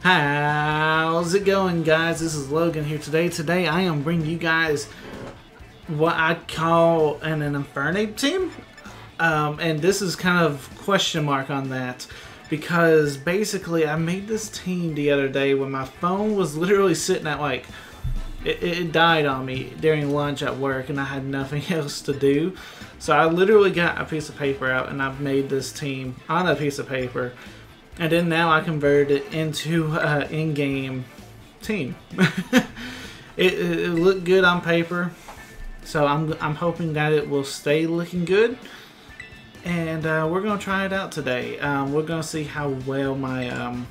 How's it going, guys? This is Logan here today. Today I am bringing you guys what I call an Infernape team. And this is kind of question mark on that, because basically I made this team the other day when my phone was literally sitting at like, it died on me during lunch at work and I had nothing else to do. So I literally got a piece of paper out and I've made this team on a piece of paper. And then now I converted it into an in-game team. it looked good on paper, so I'm hoping that it will stay looking good. And we're gonna try it out today. We're gonna see how well my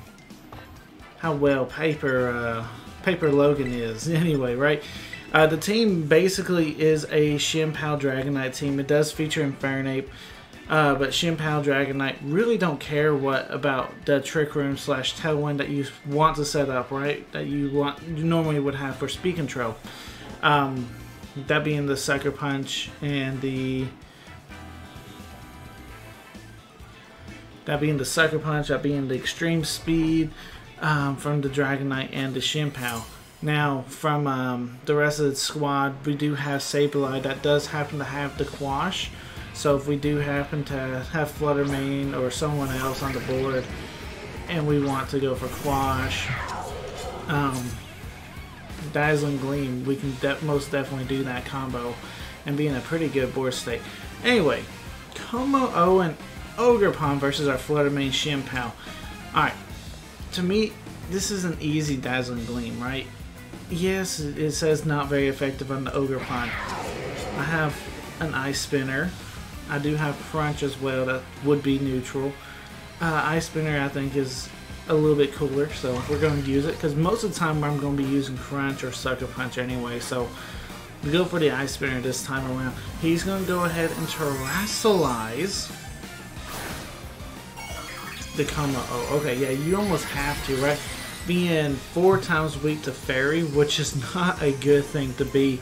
paper Logan is. Anyway, right? The team basically is a Shin-Pao Dragonite team. It does feature Infernape. But Shin-Pao Dragonite really don't care what about the Trick Room / Tailwind that you want to set up, right? That you normally would have for speed control. That being the Sucker Punch and that being the Extreme Speed from the Dragonite and the Shin-Pao. Now, from the rest of the squad, we do have Sableye that does happen to have the Quash. So if we do happen to have Flutter Mane or someone else on the board and we want to go for Quash, Dazzling Gleam, we can most definitely do that combo and be in a pretty good board state. Anyway, Como-O and Ogerpon versus our Flutter Mane Shin-Pao. Alright, to me, this is an easy Dazzling Gleam, right? Yes, it says not very effective on the Ogerpon. I have an Ice Spinner. I do have Crunch as well, that would be neutral. Ice Spinner I think is a little bit cooler, so we're going to use it, because most of the time I'm going to be using Crunch or Sucker Punch anyway, so we go for the Ice Spinner this time around. He's going to go ahead and Terrasilize the Como-O. Okay, yeah, you almost have to, right? Being 4 times weak to Fairy, which is not a good thing to be.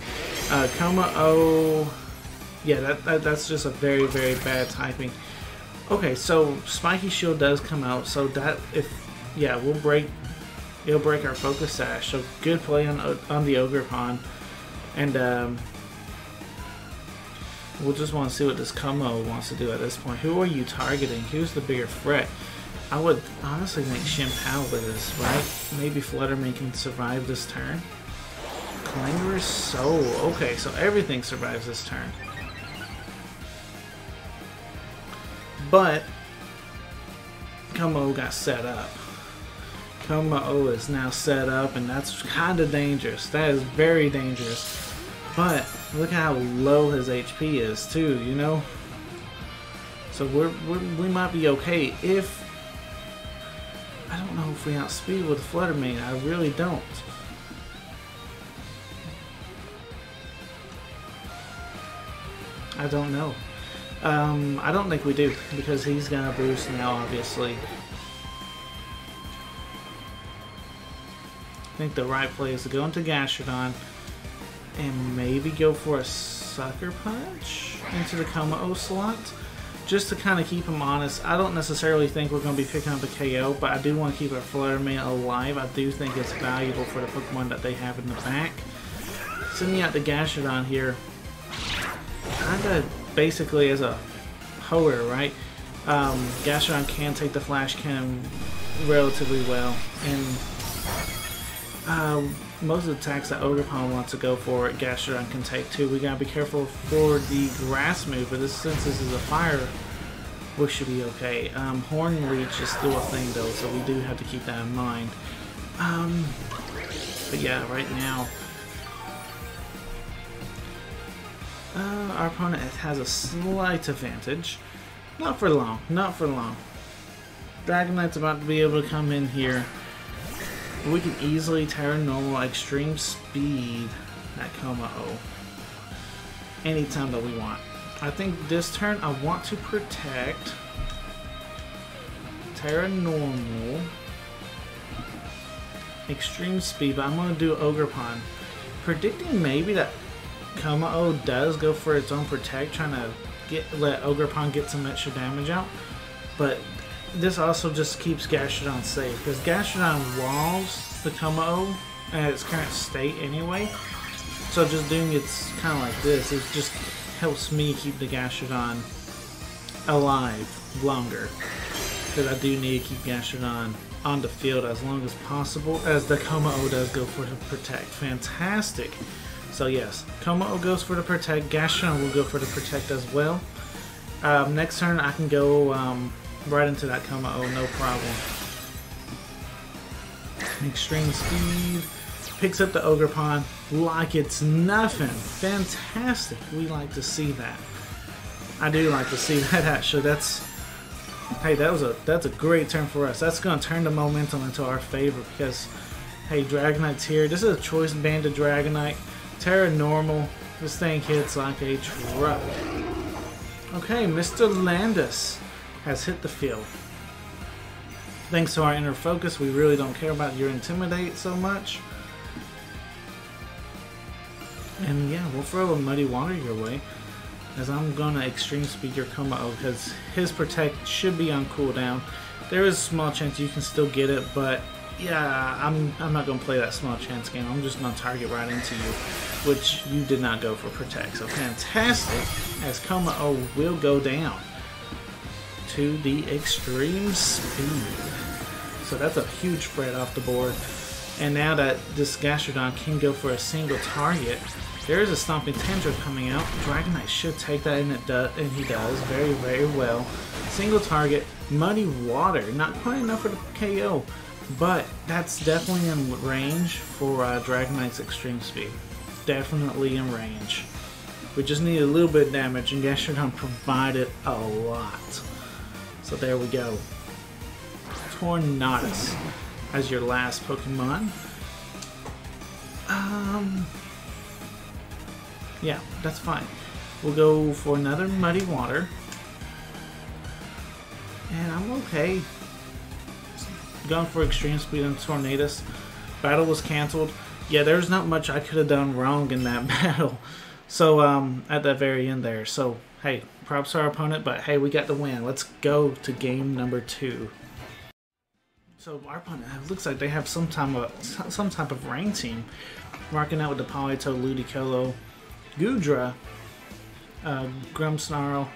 Como-O... yeah, that's just a very, very bad typing. Okay, so Spiky Shield does come out, so that it'll break our Focus Sash. So good play on the Ogerpon, and we'll just want to see what this Como wants to do at this point. Who are you targeting? Who's the bigger threat? I would honestly think Shin-Pao is, right? Maybe Flutter Mane can survive this turn. Clanger's Soul. Okay, so everything survives this turn. But Como got set up. Como is now set up, and that's kind of dangerous. That is very dangerous. But look how low his HP is too, you know. So we might be okay if, I don't know if we outspeed with Flutter Mane. I really don't. I don't know. I don't think we do, because he's gonna boost now, obviously. I think the right play is to go into Gastrodon and maybe go for a Sucker Punch into the Como-O slot, just to kind of keep him honest. I don't necessarily think we're going to be picking up a KO, but I do want to keep our Flutter Mane alive. I do think it's valuable for the Pokemon that they have in the back. Sending out the Gastrodon here, kind of basically as a hoer, right? Gastrodon can take the Flash Cannon relatively well, and most of the attacks that Ogerpon wants to go for, Gastrodon can take too. We gotta be careful for the Grass move, but since this is a fire, we should be okay. Horn Leech is still a thing though, so we do have to keep that in mind. But yeah, right now, our opponent has a slight advantage. Not for long, not for long. Dragonite's about to be able to come in here. We can easily Terra Normal Extreme Speed that Como-O anytime that we want. I think this turn I want to protect Terra Normal Extreme Speed, but I'm going to do Ogerpon. Predicting maybe that Como-O does go for its own Protect, trying to let Ogerpon get some extra damage out. But this also just keeps Gastrodon safe, because Gastrodon walls the Como at its current state anyway. So just doing it's kind of like this, it just helps me keep the Gastrodon alive longer. Because I do need to keep Gastrodon on the field as long as possible, as the Como does go for the Protect. Fantastic. So yes, Como goes for the Protect, Gastrodon will go for the Protect as well. Next turn I can go right into that Como, no problem. Extreme Speed, picks up the Ogerpon like it's nothing. Fantastic, we like to see that. I do like to see that actually. Hey, that's a great turn for us. That's going to turn the momentum into our favor because, hey, Dragonite's here. This is a choice banded Dragonite. Terra Normal. This thing hits like a truck. Okay, Mr. Landis has hit the field. Thanks to our inner focus, we really don't care about your Intimidate so much. And yeah, we'll throw a Muddy Water your way, as I'm gonna Extreme Speed your Como because his Protect should be on cooldown. There is a small chance you can still get it, but yeah, I'm not gonna play that small chance game. I'm just gonna target right into you, which you did not go for Protect. So fantastic, as Como will go down to the Extreme Speed. So that's a huge threat off the board. And now that this Gastrodon can go for a single target, there is a Stomping Tantrum coming out. Dragonite should take that, and he does very, very well. Single target, Muddy Water, not quite enough for the KO, but that's definitely in range for Dragonite's Extreme Speed. Definitely in range. We just need a little bit of damage, and Gastrodon provided a lot. So there we go. Tornadus as your last Pokemon. Yeah, that's fine. We'll go for another Muddy Water. And I'm okay. Going for Extreme Speed and Tornadus. Battle was cancelled. Yeah, there's not much I could have done wrong in that battle. So, at the very end there. So, hey, props to our opponent, but hey, we got the win. Let's go to game number 2. So our opponent looks like they have some type of rain team, rocking out with the Politoed, Ludicolo, Goodra, Grimmsnarl,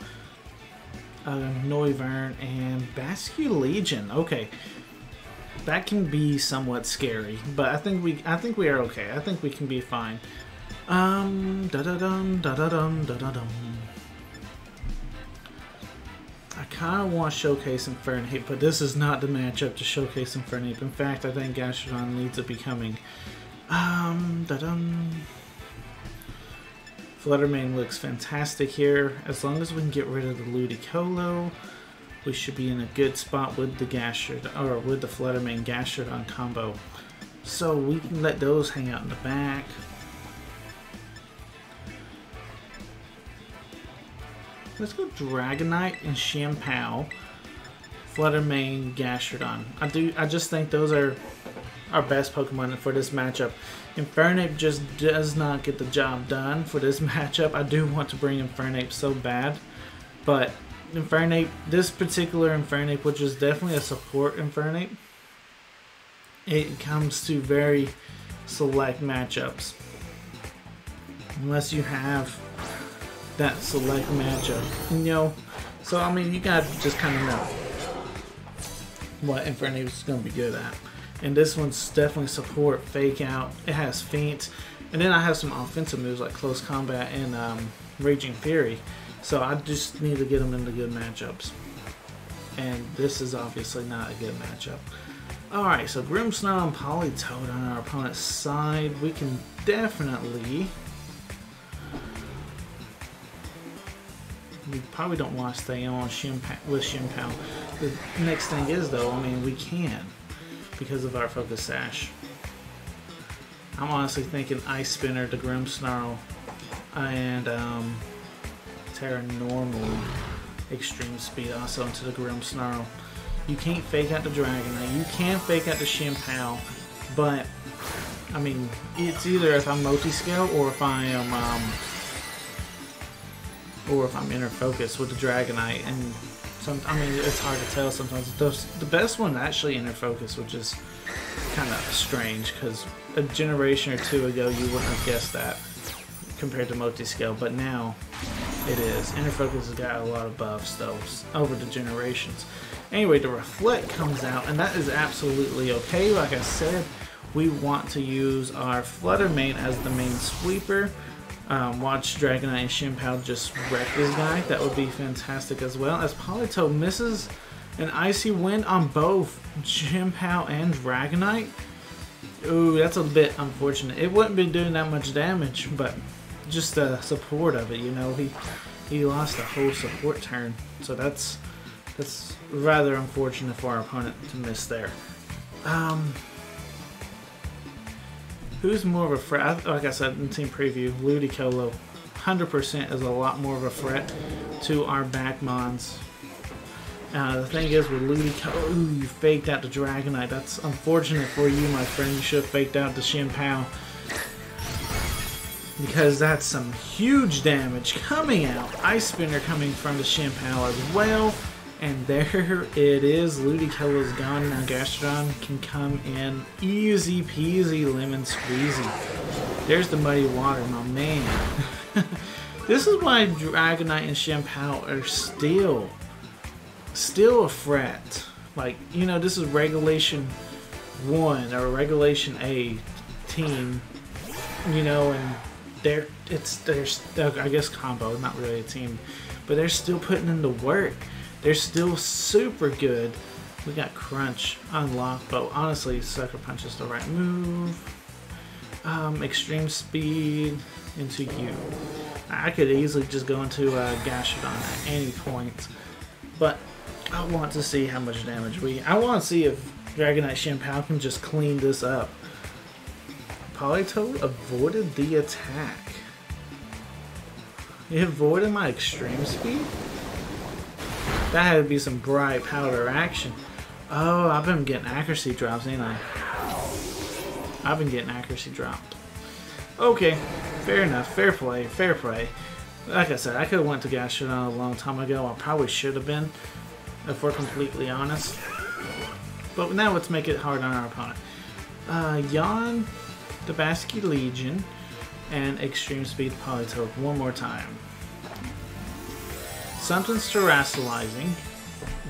Noivern, and Basculegion. Okay, that can be somewhat scary, but I think we are okay. I think we can be fine. Da da dum da da dum da da dum. I kind of want to showcase Infernape, but this is not the matchup to showcase Infernape. In fact, I think Gastrodon needs to be coming. Fluttermane looks fantastic here. As long as we can get rid of the Ludicolo, we should be in a good spot with the Gastrodon, or with the Fluttermane Gastrodon combo. So we can let those hang out in the back. Let's go Dragonite and Shampoo, Fluttermane, Gastrodon. I just think those are our best Pokemon for this matchup. Infernape just does not get the job done for this matchup. I do want to bring Infernape so bad, but Infernape, this particular Infernape, which is definitely a support Infernape, it comes to very select matchups. Unless you have that select matchup, you know. So I mean, you gotta just kind of know what Infernape is gonna be good at. And this one's definitely support, Fake Out. It has Feint, and then I have some offensive moves like Close Combat and Raging Fury. So I just need to get them into good matchups. And this is obviously not a good matchup. Alright, so Grimmsnarl and Politoed on our opponent's side. We can definitely... We probably don't want to stay on with Shimpao. The next thing is, though, I mean, we can because of our Focus Sash. I'm honestly thinking Ice Spinner to Grimmsnarl and Terra Normal Extreme Speed also into the Grimmsnarl. You can't fake out the Dragonite. You can fake out the Shimpao, but I mean, it's either if I'm multi-scale or if I am inner focus with the Dragonite, and I mean, it's hard to tell sometimes. The best one actually Inner Focus, which is kind of strange because a generation or two ago you wouldn't have guessed that compared to multi-scale, but now it is. Inner Focus has got a lot of buffs though over the generations. Anyway, the Reflect comes out, and that is absolutely okay. Like I said, we want to use our Flutter Mane as the main sweeper. Watch Dragonite and Chien-Pao just wreck this guy. That would be fantastic as well. As Politoed misses an Icy Wind on both Chien-Pao and Dragonite. Ooh, that's a bit unfortunate. It wouldn't be doing that much damage, but just the support of it, you know, he lost a whole support turn. So that's rather unfortunate for our opponent to miss there. Who's more of a threat? Like I said in team preview, Ludicolo 100% is a lot more of a threat to our backmons. The thing is with Ludicolo, ooh, you faked out the Dragonite. That's unfortunate for you, my friend. You should have faked out the Chien-Pao, because that's some huge damage coming out. Ice Spinner coming from the Chien-Pao as well. And there it is. Ludicolo's gone. Now Gastrodon can come in easy peasy lemon squeezy. There's the Muddy Water, my man. This is why Dragonite and Chien-Pao are still a threat. Like, you know, this is Regulation 1 or Regulation A team, you know, and they're I guess combo, not really a team, but they're still putting in the work. They're still super good. We got Crunch unlocked, but honestly, Sucker Punch is the right move. Extreme Speed into you. I could easily just go into Gastrodon at any point, but I want to see how much damage I want to see if Dragonite Chien-Pao can just clean this up. Politoed avoided the attack. He avoided my Extreme Speed? That had to be some bright powder action. Oh, I've been getting accuracy drops, ain't I? I've been getting accuracy dropped. Okay, fair enough. Fair play. Fair play. Like I said, I could have went to Gastrodon a long time ago. I probably should have been, if we're completely honest. But now let's make it hard on our opponent. Yawn, the Basky Legion, and Extreme Speed Politoed one more time. Something's terrestrializing.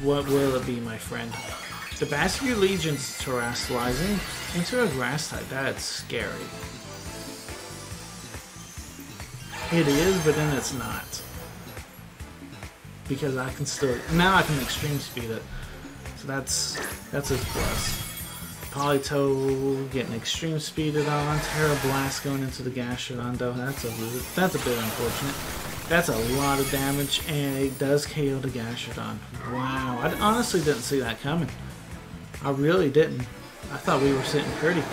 What will it be, my friend? The Basky Legion's terrestrializing into a grass type. That's scary. It is, but then it's not. Because I can still... Now I can Extreme Speed it. So that's a plus. Politoed getting Extreme Speeded on. Terra Blast going into the Gastrodon, though. That's a bit unfortunate. That's a lot of damage, and it does KO the Gastrodon. Wow, I honestly didn't see that coming. I really didn't. I thought we were sitting pretty.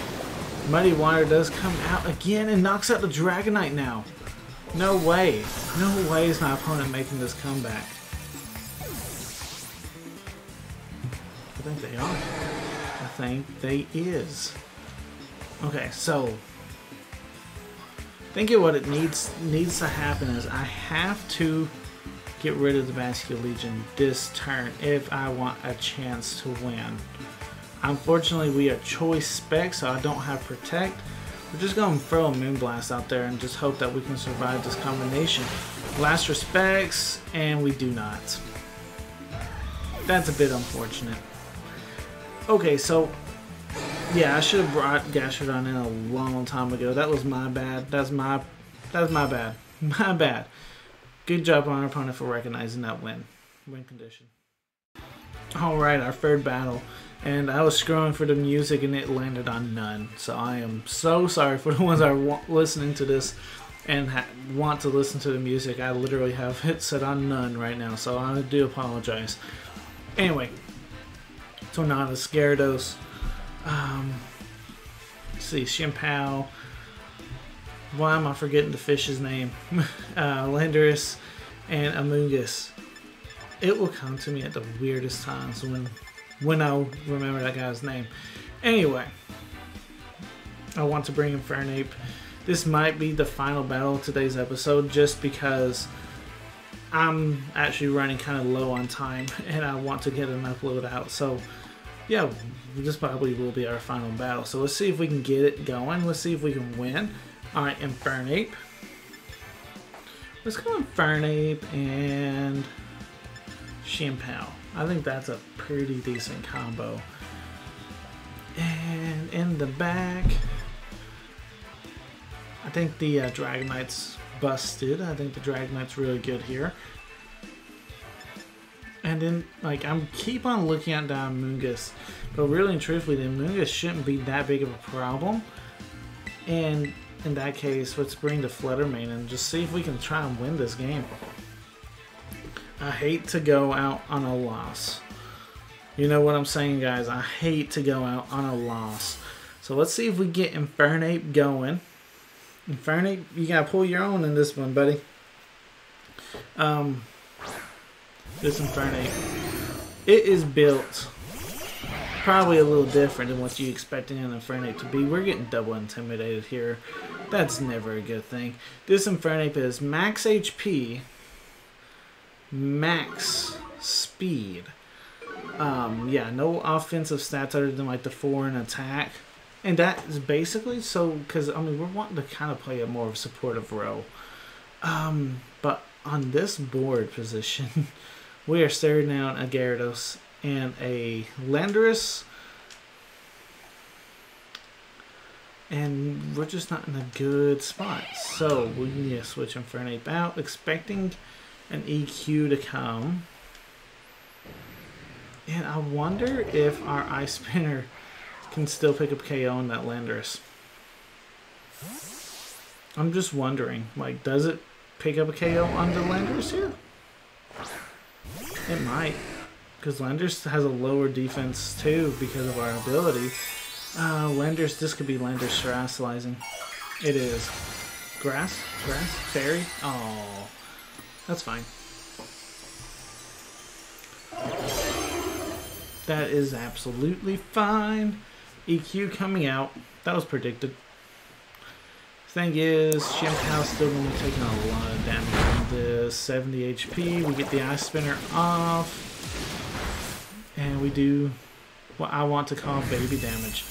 Muddy Water does come out again and knocks out the Dragonite now. No way. No way is my opponent making this comeback. I think they are. I think they is. Okay, so... I think what it needs to happen is I have to get rid of the Basky Legion this turn if I want a chance to win. Unfortunately, we are Choice Spec, so I don't have Protect. We're just going to throw a Moonblast out there and just hope that we can survive this combination. Last Respects, and we do not. That's a bit unfortunate. Okay, so... yeah, I should have brought Gastrodon in a long time ago. That was my bad. That's my bad. My bad. Good job on our opponent for recognizing that win condition. Alright, our third battle. And I was scrolling for the music and it landed on none. So I am so sorry for the ones that are listening to this and want to listen to the music. I literally have it set on none right now. So I do apologize. Anyway. Tornadus, Gyarados. Let's see, Chien-Pao. Why am I forgetting the fish's name? Landorus and Amoonguss. It will come to me at the weirdest times when I'll remember that guy's name. Anyway, I want to bring Infernape. This might be the final battle of today's episode just because I'm actually running kind of low on time, and I want to get an upload out. So, yeah, this probably will be our final battle. So let's see if we can get it going. Let's see if we can win. All right, Infernape. Let's go Infernape and Chimpao. I think that's a pretty decent combo. And in the back, I think the Dragonite's busted. I think the Dragonite's really good here. And then, like, I'm keep on looking at the Amoonguss, but really and truthfully, the Amoonguss shouldn't be that big of a problem. And in that case, let's bring the Fluttermane and just see if we can try and win this game. I hate to go out on a loss. You know what I'm saying, guys? I hate to go out on a loss. So let's see if we get Infernape going. Infernape, you gotta pull your own in this one, buddy. This Infernape, it is built probably a little different than what you expecting an Infernape to be. We're getting double intimidated here. That's never a good thing. This Infernape is max HP, max speed. Yeah, no offensive stats other than like the 4 in attack. And that is basically so, because I mean, we're wanting to kind of play a more of a supportive role. But on this board position, we are staring down a Gyarados and a Landorus. And we're just not in a good spot. So we need to switch Infernape out, expecting an EQ to come. And I wonder if our Ice Spinner can still pick up KO on that Landorus. I'm just wondering, like, does it pick up a KO on the Landorus here? It might, because Landorus has a lower defense too because of our ability. Landorus, this could be Landorus terrestrializing. It is. Grass? Grass? Fairy? Oh, that's fine. That is absolutely fine. EQ coming out. That was predicted. Thing is, Chimpao's still going to be taking a lot of damage from this. 70 HP. We get the Ice Spinner off. And we do what I want to call baby damage.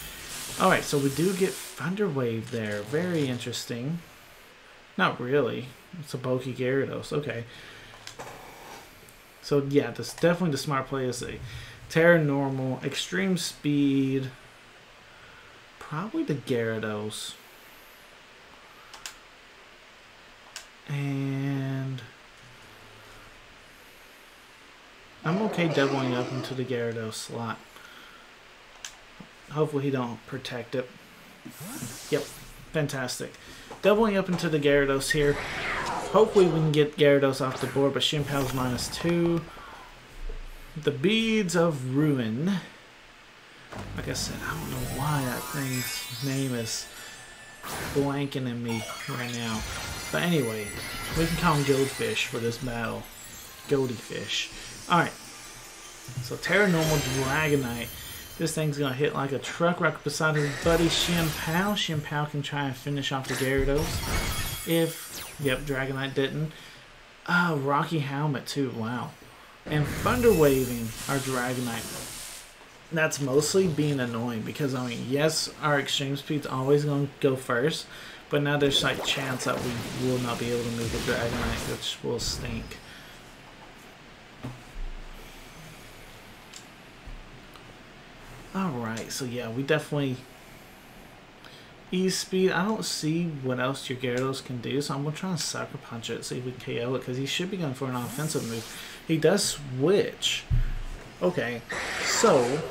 Alright, so we do get Thunder Wave there. Very interesting. Not really. It's a bulky Gyarados. Okay. So yeah, this definitely the smart play is a Terra Normal, Extreme Speed. Probably the Gyarados. And I'm okay doubling up into the Gyarados slot. Hopefully he don't protect it. Yep, fantastic. Doubling up into the Gyarados here. Hopefully we can get Gyarados off the board, but Chimpao's -2. The Beads of Ruin. Like I said, I don't know why that thing's name is blanking in me right now. But anyway, we can call him Goldfish for this battle. Goldie Fish. Alright. So Terra Normal Dragonite. This thing's going to hit like a truck right beside his buddy Chimpao. Chimpao can try and finish off the Gyarados. Yep, Dragonite didn't. Rocky Helmet too, wow. And Thunder Waving our Dragonite. That's mostly being annoying because, I mean, yes, our Extreme Speed's always going to go first. But now there's like chance that we will not be able to move the Dragonite, which will stink. Alright, so yeah, we definitely... E-Speed, I don't see what else your Gyarados can do, so I'm going to try and Sucker Punch it, see if we can KO it, because he should be going for an offensive move. He does switch. Okay, so...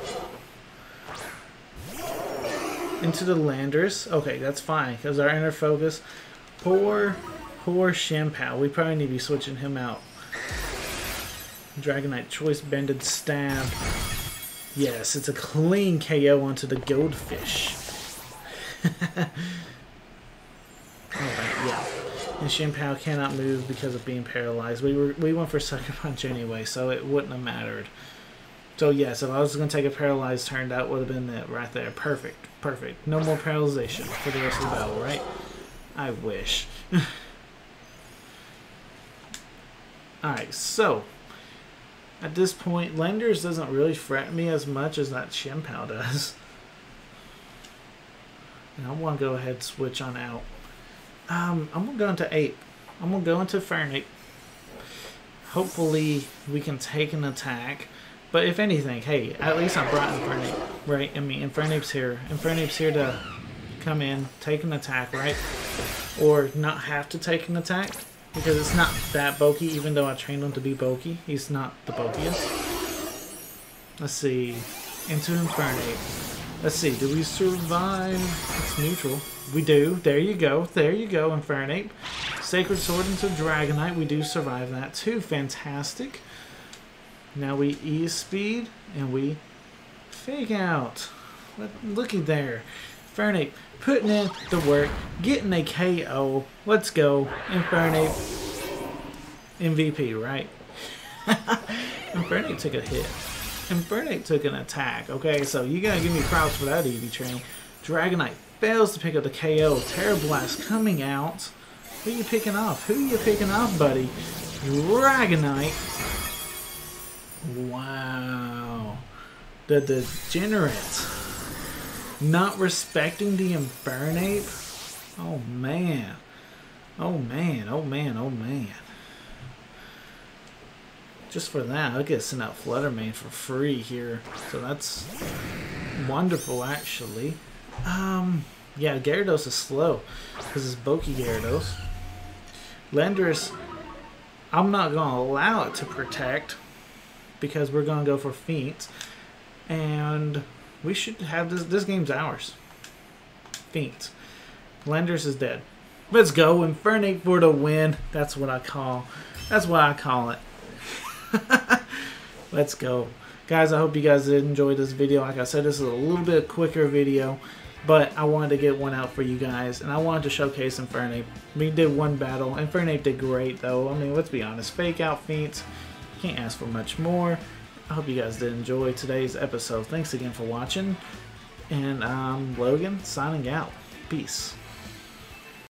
into the Landorus. Okay, that's fine, because our inner focus. Poor Chimpao. We probably need to be switching him out. Dragonite Choice Bended Stab. Yes, it's a clean KO onto the Goldfish. Alright, yeah. And Chimpao cannot move because of being paralyzed. We went for Sucker Punch anyway, so it wouldn't have mattered. So yes, if I was going to take a paralyzed turn, that would have been it right there. Perfect. Perfect. No more paralyzation for the rest of the battle, right? I wish. Alright, so at this point, Landers doesn't really fret me as much as that Chien-Pao does. And I want to go ahead and switch on out. I'm going to go into Ape. I'm going to go into Infernape. Hopefully we can take an attack. But if anything, hey, at least I brought Infernape, right? I mean, Infernape's here. Infernape's here to come in, take an attack, right? Or not have to take an attack. Because it's not that bulky, even though I trained him to be bulky. He's not the bulkiest. Let's see. Into Infernape. Let's see, do we survive? It's neutral. We do. There you go. There you go, Infernape. Sacred Sword into Dragonite. We do survive that too. Fantastic. Now we E-Speed and we Fake Out. Looky there. Infernape putting in the work. Getting a KO. Let's go. Infernape. MVP, right? Infernape took a hit. Infernape took an attack. Okay, so you gotta give me props for that EV train. Dragonite fails to pick up the KO. Terra Blast coming out. Who you picking off? Who you picking off, buddy? Dragonite. Wow. The degenerate. Not respecting the Infernape. Oh man. Oh man. Oh man. Oh man. Just for that, I'll get sent out Flutter Mane for free here. So that's wonderful, actually. Yeah, Gyarados is slow because it's bulky Gyarados. Landorus, I'm not going to allow it to protect because we're going to go for Feint. And we should have this game's ours. Feint. Landorus is dead. Let's go. Infernape for the win. That's what I call it. Let's go. Guys, I hope you guys did enjoy this video. Like I said, this is a little bit quicker video, but I wanted to get one out for you guys, and I wanted to showcase Infernape. We did one battle. Infernape did great, though. I mean, let's be honest. Fake Out, Feint. Can't ask for much more. I hope you guys did enjoy today's episode. Thanks again for watching, and I'm Logan, signing out. Peace.